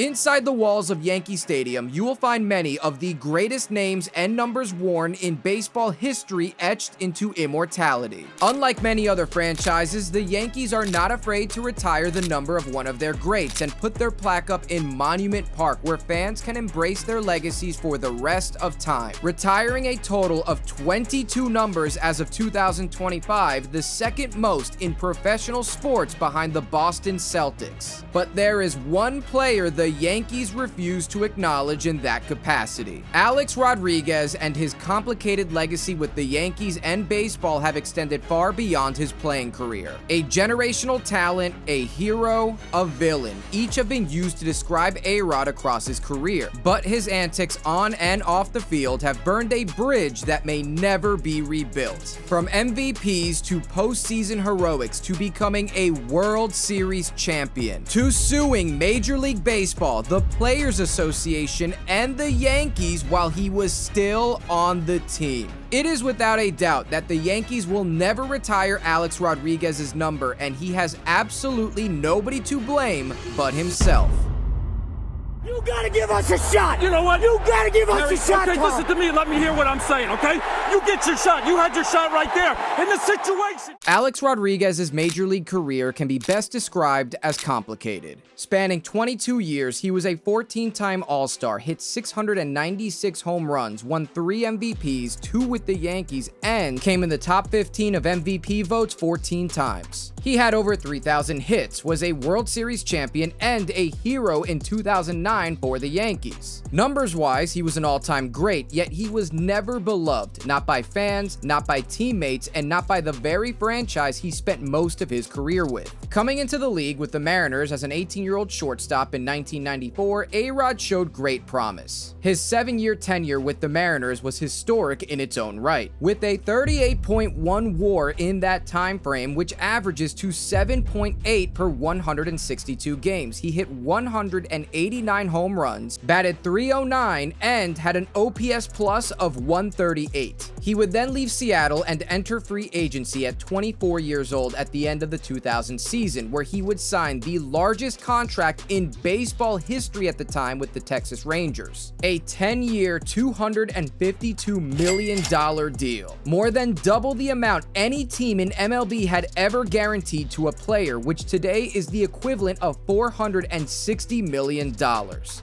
Inside the walls of Yankee Stadium, you will find many of the greatest names and numbers worn in baseball history etched into immortality. Unlike many other franchises, the Yankees are not afraid to retire the number of one of their greats and put their plaque up in Monument Park, where fans can embrace their legacies for the rest of time. Retiring a total of 22 numbers as of 2025, the second most in professional sports behind the Boston Celtics. But there is one player the Yankees refuse to acknowledge in that capacity. Alex Rodriguez and his complicated legacy with the Yankees and baseball have extended far beyond his playing career. A generational talent, a hero, a villain, each have been used to describe Arod across his career. But his antics on and off the field have burned a bridge that may never be rebuilt. From MVPs to postseason heroics to becoming a World Series champion to suing Major League Baseball, the Players Association, and the Yankees while he was still on the team. It is without a doubt that the Yankees will never retire Alex Rodriguez's number, and he has absolutely nobody to blame but himself. You gotta give us a shot! You know what? You gotta give us a shot, Okay, Tom. listen to me and let me hear what I'm saying, okay? You get your shot. You had your shot right there in the situation. Alex Rodriguez's major league career can be best described as complicated. Spanning 22 years, he was a 14-time All-Star, hit 696 home runs, won 3 MVPs, 2 with the Yankees, and came in the top 15 of MVP votes 14 times. He had over 3,000 hits, was a World Series champion, and a hero in 2009 for the Yankees. Numbers-wise, he was an all-time great, yet he was never beloved, not by fans, not by teammates, and not by the very franchise he spent most of his career with. Coming into the league with the Mariners as an 18-year-old shortstop in 1994, Arod showed great promise. His 7-year tenure with the Mariners was historic in its own right, with a 38.1 WAR in that time frame, which averages to 7.8 per 162 games. He hit 189 home runs, batted .309, and had an OPS plus of 138. He would then leave Seattle and enter free agency at 24 years old at the end of the 2000 season, where he would sign the largest contract in baseball history at the time with the Texas Rangers. A 10-year, $252 million deal. More than double the amount any team in MLB had ever guaranteed to a player, which today is the equivalent of $460 million,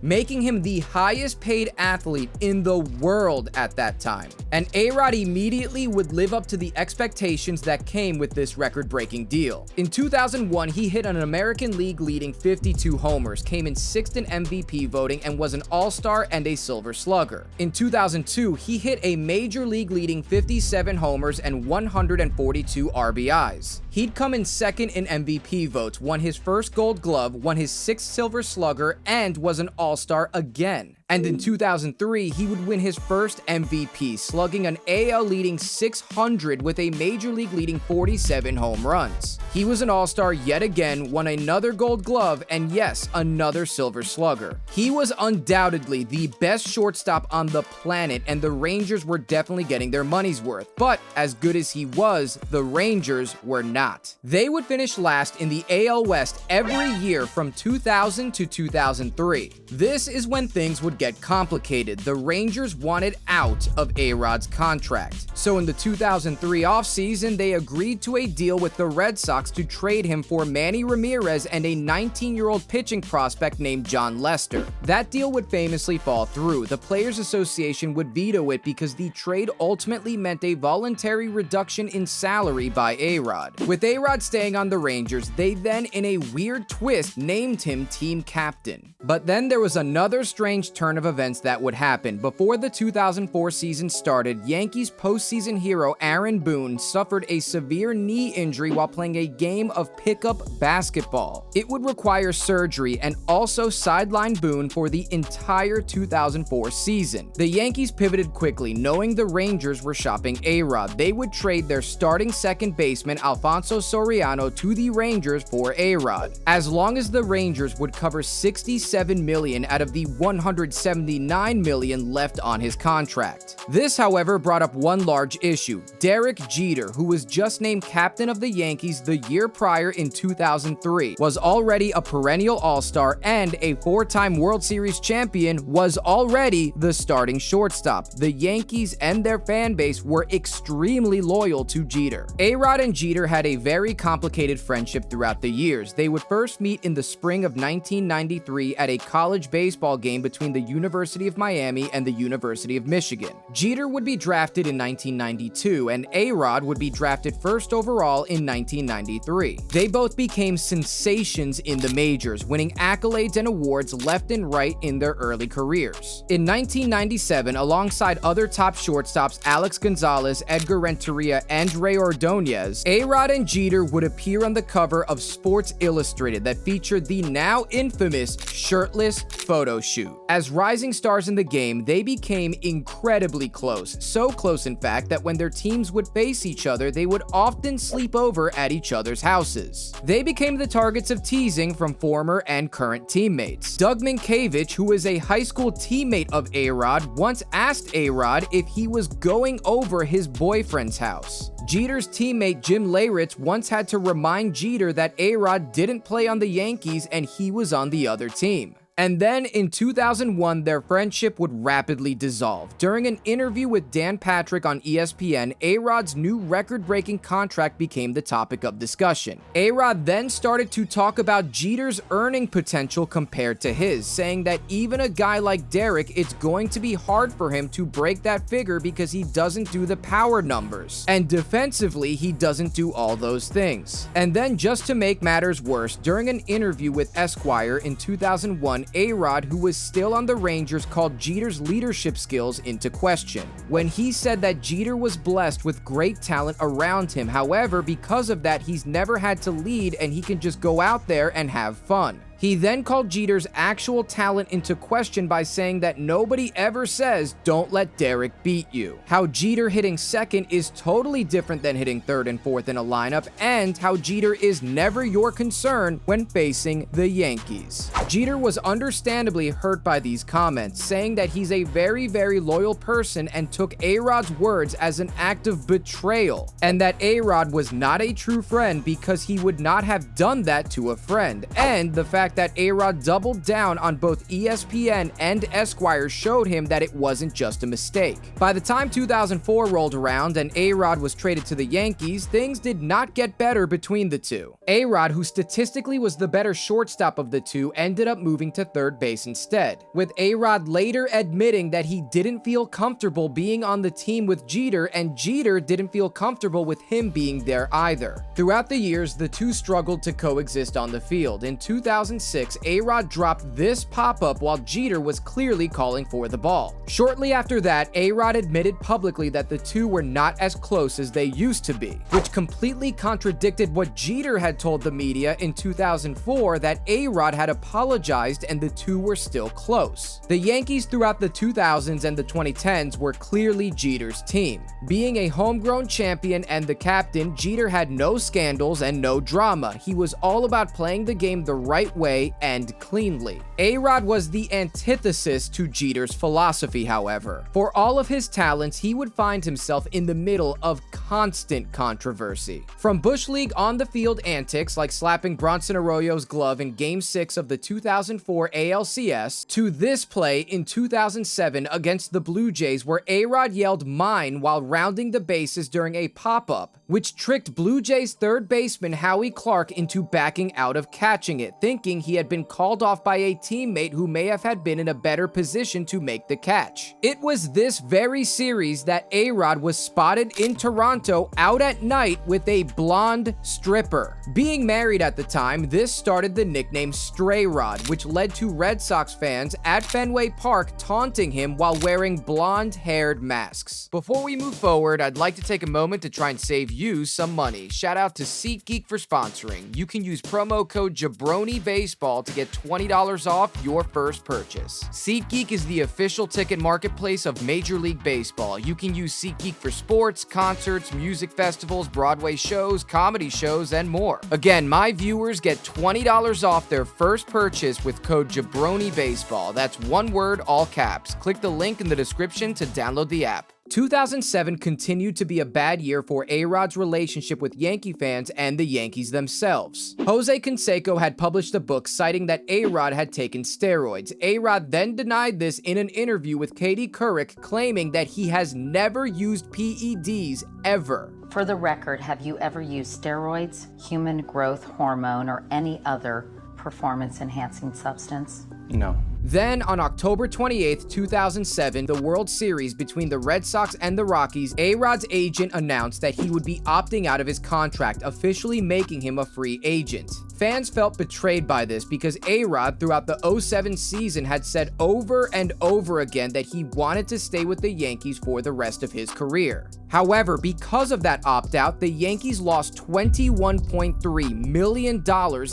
making him the highest paid athlete in the world at that time. And Arod immediately would live up to the expectations that came with this record-breaking deal. In 2001, he hit an American League leading 52 homers, came in 6th in MVP voting, and was an All-Star and a Silver Slugger. In 2002, he hit a Major League leading 57 homers and 142 RBIs. He'd come in 2nd in MVP votes, won his first Gold Glove, won his 6th Silver Slugger, and was an All-Star again. And in 2003, he would win his first MVP, slugging an AL leading 600 with a Major League leading 47 home runs. He was an All-Star yet again, won another Gold Glove, and yes, another Silver Slugger. He was undoubtedly the best shortstop on the planet, and the Rangers were definitely getting their money's worth. But as good as he was, the Rangers were not. They would finish last in the AL West every year from 2000 to 2003. This is when things would get complicated. The Rangers wanted out of Arod's contract. So in the 2003 offseason, they agreed to a deal with the Red Sox to trade him for Manny Ramirez and a 19-year-old pitching prospect named John Lester. That deal would famously fall through. The Players Association would veto it because the trade ultimately meant a voluntary reduction in salary by Arod. With Arod staying on the Rangers, they then, in a weird twist, named him team captain. But then there was another strange turn of events that would happen. Before the 2004 season started, Yankees postseason hero Aaron Boone suffered a severe knee injury while playing a game of pickup basketball. It would require surgery and also sideline Boone for the entire 2004 season. The Yankees pivoted quickly, knowing the Rangers were shopping Arod. They would trade their starting second baseman Alfonso Alfonso Soriano to the Rangers for Arod, as long as the Rangers would cover $67 million out of the $179 million left on his contract. This, however, brought up one large issue. Derek Jeter, who was just named captain of the Yankees the year prior in 2003, was already a perennial all-star and a four-time World Series champion, was already the starting shortstop. The Yankees and their fan base were extremely loyal to Jeter. Arod and Jeter had a very complicated friendship throughout the years. They would first meet in the spring of 1993 at a college baseball game between the University of Miami and the University of Michigan. Jeter would be drafted in 1992, and Arod would be drafted first overall in 1993. They both became sensations in the majors, winning accolades and awards left and right in their early careers. In 1997, alongside other top shortstops Alex Gonzalez, Edgar Renteria, and Ray Ordonez, Arod and Jeter would appear on the cover of Sports Illustrated that featured the now infamous shirtless photo shoot. As rising stars in the game, they became incredibly close, so close in fact that when their teams would face each other, they would often sleep over at each other's houses. They became the targets of teasing from former and current teammates. Doug Minkiewicz, who was a high school teammate of Arod, once asked Arod if he was going over his boyfriend's house. Jeter's teammate Jim Leyritz once had to remind Jeter that Arod didn't play on the Yankees and he was on the other team. And then in 2001, their friendship would rapidly dissolve. During an interview with Dan Patrick on ESPN, Arod's new record-breaking contract became the topic of discussion. Arod then started to talk about Jeter's earning potential compared to his, saying that even a guy like Derek, it's going to be hard for him to break that figure because he doesn't do the power numbers. And defensively, he doesn't do all those things. And then just to make matters worse, during an interview with Esquire in 2001, Arod, who was still on the Rangers, called Jeter's leadership skills into question when he said that Jeter was blessed with great talent around him. However, because of that, he's never had to lead and he can just go out there and have fun. He then called Jeter's actual talent into question by saying that nobody ever says, "Don't let Derek beat you." How Jeter hitting second is totally different than hitting third and fourth in a lineup, and how Jeter is never your concern when facing the Yankees. Jeter was understandably hurt by these comments, saying that he's a very, very loyal person and took Arod's words as an act of betrayal, and that Arod was not a true friend because he would not have done that to a friend, and the fact that Arod doubled down on both ESPN and Esquire showed him that it wasn't just a mistake. By the time 2004 rolled around and Arod was traded to the Yankees, things did not get better between the two. Arod, who statistically was the better shortstop of the two, ended up moving to third base instead, with Arod later admitting that he didn't feel comfortable being on the team with Jeter, and Jeter didn't feel comfortable with him being there either. Throughout the years, the two struggled to coexist on the field. In 2006, Arod dropped this pop-up while Jeter was clearly calling for the ball. Shortly after that, Arod admitted publicly that the two were not as close as they used to be, which completely contradicted what Jeter had told the media in 2004, that Arod had apologized and the two were still close. The Yankees throughout the 2000s and the 2010s were clearly Jeter's team. Being a homegrown champion and the captain, Jeter had no scandals and no drama. He was all about playing the game the right way and cleanly. Arod was the antithesis to Jeter's philosophy, however. For all of his talents, he would find himself in the middle of constant controversy. From Bush League on-the-field antics like slapping Bronson Arroyo's glove in Game 6 of the 2004 ALCS, to this play in 2007 against the Blue Jays where Arod yelled "mine" while rounding the bases during a pop-up, which tricked Blue Jays third baseman Howie Clark into backing out of catching it, thinking he had been called off by a teammate who may have had been in a better position to make the catch. It was this very series that Arod was spotted in Toronto out at night with a blonde stripper. Being married at the time, this started the nickname Stray Rod, which led to Red Sox fans at Fenway Park taunting him while wearing blonde-haired masks. Before we move forward, I'd like to take a moment to try and save you some money. Shout out to SeatGeek for sponsoring. You can use promo code JabroniBaseball to get $20 off your first purchase. SeatGeek is the official ticket marketplace of Major League Baseball. You can use SeatGeek for sports, concerts, music festivals, Broadway shows, comedy shows, and more. Again, my viewers get $20 off their first purchase with code JabroniBaseball. That's one word, all caps. Click the link in the description to download the app. 2007 continued to be a bad year for A-Rod's relationship with Yankee fans and the Yankees themselves. Jose Canseco had published a book citing that A-Rod had taken steroids. A-Rod then denied this in an interview with Katie Couric, claiming that he has never used PEDs ever. For the record, have you ever used steroids, human growth hormone, or any other performance-enhancing substance? No. Then, on October 28, 2007, the World Series between the Red Sox and the Rockies, A-Rod's agent announced that he would be opting out of his contract, officially making him a free agent. Fans felt betrayed by this because A-Rod, throughout the 2007 season, had said over and over again that he wanted to stay with the Yankees for the rest of his career. However, because of that opt-out, the Yankees lost $21.3 million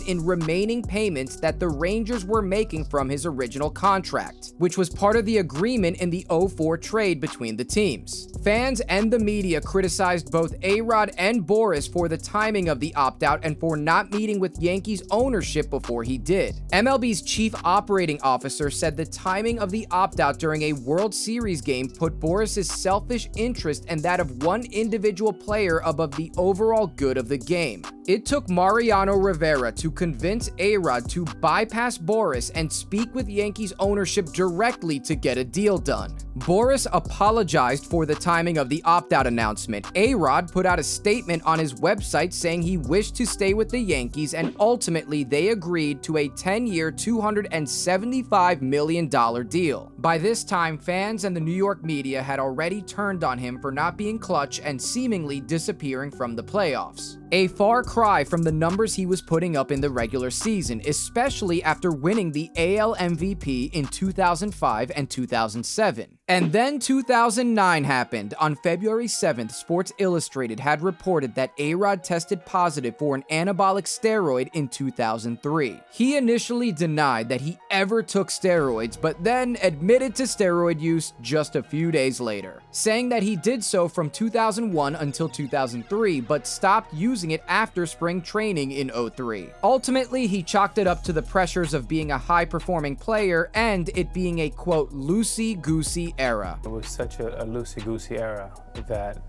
in remaining payments that the Rangers were making from his original contract, which was part of the agreement in the 2004 trade between the teams. Fans and the media criticized both A-Rod and Boris for the timing of the opt-out and for not meeting with Yankees ownership before he did. MLB's chief operating officer said the timing of the opt-out during a World Series game put Boris's selfish interest and that of one individual player above the overall good of the game. It took Mariano Rivera to convince A-Rod to bypass Boris and speak with Yankees ownership directly to get a deal done. Boris apologized for the timing of the opt-out announcement. A-Rod put out a statement on his website saying he wished to stay with the Yankees, and ultimately they agreed to a 10-year, $275 million deal. By this time, fans and the New York media had already turned on him for not being clutch and seemingly disappearing from the playoffs. A far cry from the numbers he was putting up in the regular season, especially after winning the AL MVP in 2005 and 2007. And then 2009 happened. On February 7th, Sports Illustrated had reported that A-Rod tested positive for an anabolic steroid in 2003. He initially denied that he ever took steroids, but then admitted to steroid use just a few days later, saying that he did so from 2001 until 2003, but stopped using it after spring training in 2003. Ultimately, he chalked it up to the pressures of being a high-performing player and it being a, quote, loosey-goosey era. It was such a loosey-goosey era that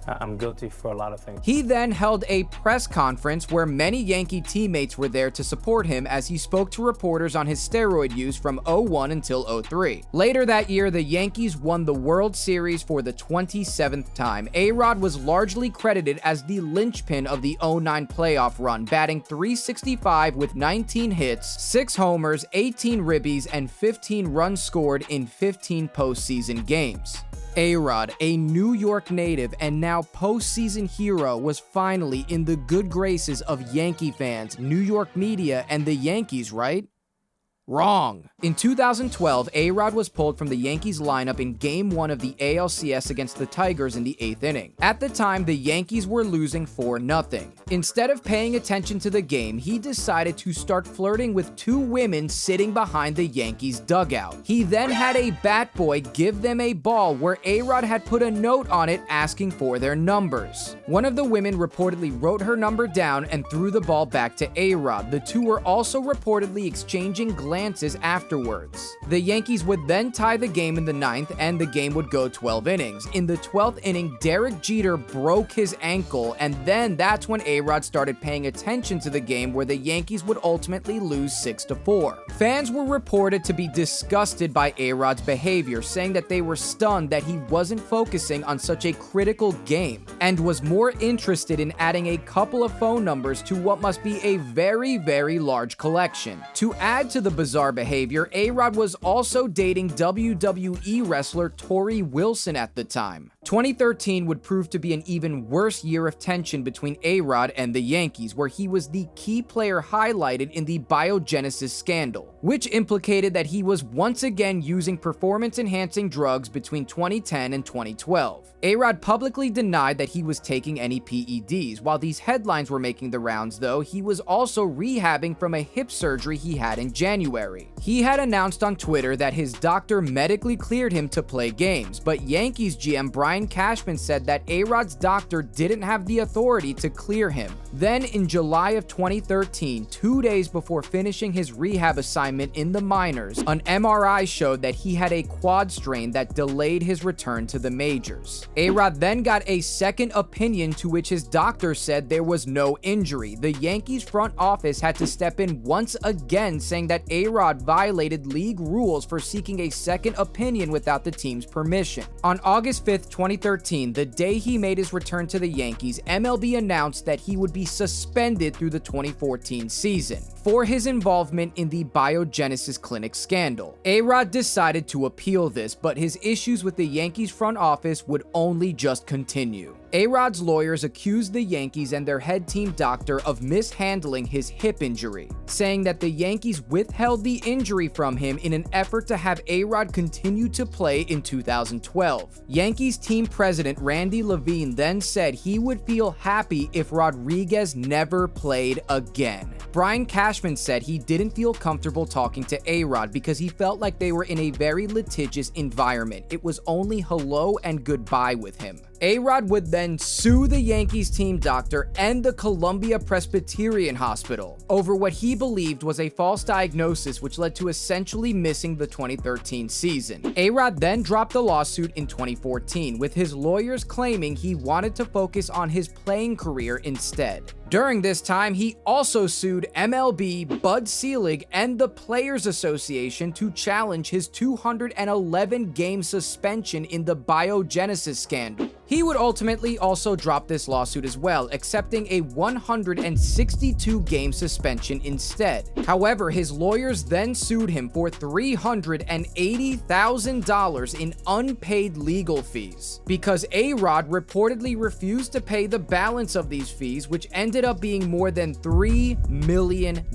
I'm guilty for a lot of things. He then held a press conference where many Yankee teammates were there to support him as he spoke to reporters on his steroid use from 2001 until 2003. Later that year, the Yankees won the World Series for the 27th time. A-Rod was largely credited as the linchpin of the 2009 playoff run, batting .365 with 19 hits, 6 homers, 18 ribbies, and 15 runs scored in 15 postseason games. A-Rod, a New York native and now postseason hero, was finally in the good graces of Yankee fans, New York media, and the Yankees, right? Wrong. In 2012, A-Rod was pulled from the Yankees lineup in Game 1 of the ALCS against the Tigers in the 8th inning. At the time, the Yankees were losing 4-0. Instead of paying attention to the game, he decided to start flirting with 2 women sitting behind the Yankees dugout. He then had a bat boy give them a ball where A-Rod had put a note on it asking for their numbers. One of the women reportedly wrote her number down and threw the ball back to A-Rod. The two were also reportedly exchanging glances afterwards. The Yankees would then tie the game in the 9th and the game would go 12 innings. In the 12th inning, Derek Jeter broke his ankle, and then that's when A-Rod started paying attention to the game, where the Yankees would ultimately lose 6-4. Fans were reported to be disgusted by A-Rod's behavior, saying that they were stunned that he wasn't focusing on such a critical game and was more interested in adding a couple of phone numbers to what must be a very, very large collection. To add to the bizarre behavior, A-Rod was also dating WWE wrestler Tori Wilson at the time. 2013 would prove to be an even worse year of tension between Arod and the Yankees, where he was the key player highlighted in the Biogenesis scandal, which implicated that he was once again using performance-enhancing drugs between 2010 and 2012. Arod publicly denied that he was taking any PEDs. While these headlines were making the rounds, though, he was also rehabbing from a hip surgery he had in January. He had announced on Twitter that his doctor medically cleared him to play games, but Yankees GM Brian Cashman said that Arod's doctor didn't have the authority to clear him. Then in July of 2013, 2 days before finishing his rehab assignment in the minors, an MRI showed that he had a quad strain that delayed his return to the majors. Arod then got a second opinion, to which his doctor said there was no injury. The Yankees front office had to step in once again, saying that Arod violated league rules for seeking a second opinion without the team's permission. On August 5th, 2013, the day he made his return to the Yankees, MLB announced that he would be suspended through the 2014 season for his involvement in the Biogenesis clinic scandal. Arod decided to appeal this, but his issues with the Yankees front office would only just continue. Arod's lawyers accused the Yankees and their head team doctor of mishandling his hip injury, saying that the Yankees withheld the injury from him in an effort to have Arod continue to play in 2012. Yankees team president Randy Levine then said he would feel happy if Rodriguez never played again. Brian Cashman said he didn't feel comfortable talking to Arod because he felt like they were in a very litigious environment. It was only hello and goodbye with him. Arod would then sue the Yankees team doctor and the Columbia Presbyterian Hospital over what he believed was a false diagnosis, which led to essentially missing the 2013 season. Arod then dropped the lawsuit in 2014, with his lawyers claiming he wanted to focus on his playing career instead. During this time, he also sued MLB, Bud Selig, and the Players Association to challenge his 211-game suspension in the Biogenesis scandal. He would ultimately also drop this lawsuit as well, accepting a 162-game suspension instead. However, his lawyers then sued him for $380,000 in unpaid legal fees because Arod reportedly refused to pay the balance of these fees, which ended up being more than $3 million.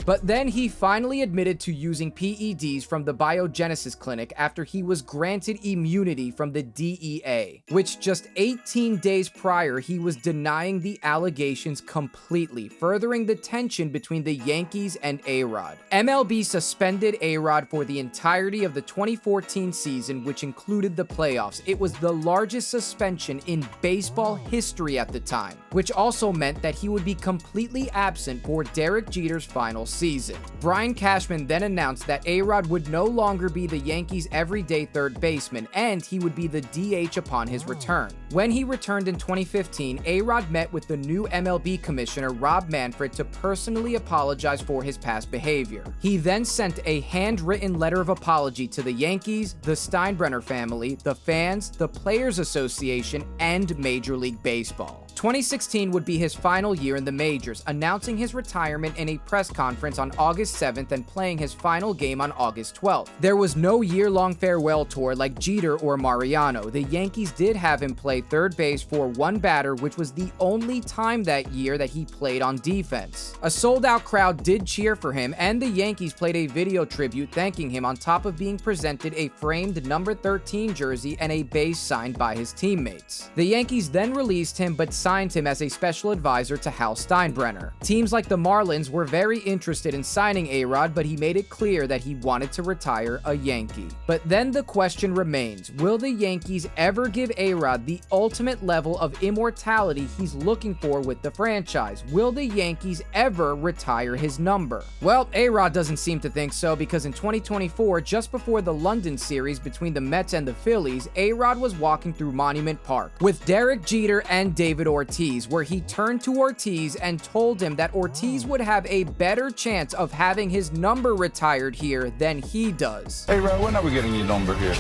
But then he finally admitted to using PEDs from the Biogenesis clinic after he was granted immunity from the DEA, which just 18 days prior he was denying the allegations completely, furthering the tension between the Yankees and Arod. MLB suspended Arod for the entirety of the 2014 season, which included the playoffs. It was the largest suspension in baseball history at the time, which also meant that he would be completely absent for Derek Jeter's final season. Brian Cashman then announced that Arod would no longer be the Yankees' everyday third baseman, and he would be the DH upon his return. When he returned in 2015, Arod met with the new MLB commissioner Rob Manfred to personally apologize for his past behavior. He then sent a handwritten letter of apology to the Yankees, the Steinbrenner family, the fans, the Players Association, and Major League Baseball. 2016 would be his final year in the majors, announcing his retirement in a press conference on August 7th and playing his final game on August 12th. There was no year-long farewell tour like Jeter or Mariano. The Yankees did have him play third base for one batter, which was the only time that year that he played on defense. A sold-out crowd did cheer for him, and the Yankees played a video tribute thanking him on top of being presented a framed number 13 jersey and a base signed by his teammates. The Yankees then released him, but signed him as a special advisor to Hal Steinbrenner. Teams like the Marlins were very interested in signing Arod, but he made it clear that he wanted to retire a Yankee. But then the question remains, will the Yankees ever give Arod the ultimate level of immortality he's looking for with the franchise? Will the Yankees ever retire his number? Well, Arod doesn't seem to think so, because in 2024, just before the London series between the Mets and the Phillies, Arod was walking through Monument Park with Derek Jeter and David Ortiz, where he turned to Ortiz and told him that Ortiz would have a better chance of having his number retired here than he does. Hey, Rod, when are we getting your number here?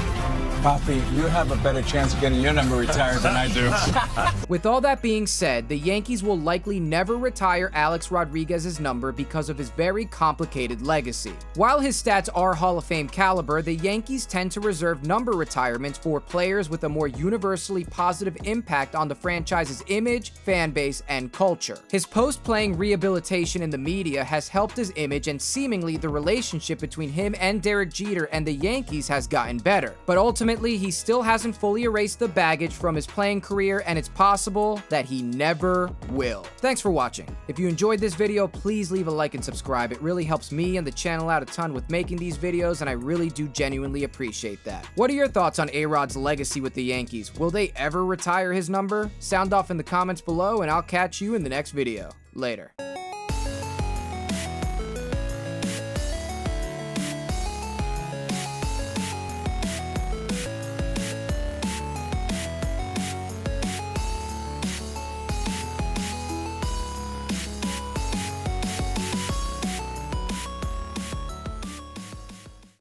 Papi, you have a better chance of getting your number retired than I do. With all that being said, the Yankees will likely never retire Alex Rodriguez's number because of his very complicated legacy. While his stats are Hall of Fame caliber, the Yankees tend to reserve number retirements for players with a more universally positive impact on the franchise's image, fan base, and culture. His post-playing rehabilitation in the media has helped his image, and seemingly the relationship between him and Derek Jeter and the Yankees has gotten better. But ultimately, he still hasn't fully erased the baggage from his playing career, and it's possible that he never will. Thanks for watching. If you enjoyed this video, please leave a like and subscribe. It really helps me and the channel out a ton with making these videos, and I really do genuinely appreciate that. What are your thoughts on A-Rod's legacy with the Yankees? Will they ever retire his number? Sound off in the comments below, and I'll catch you in the next video. Later.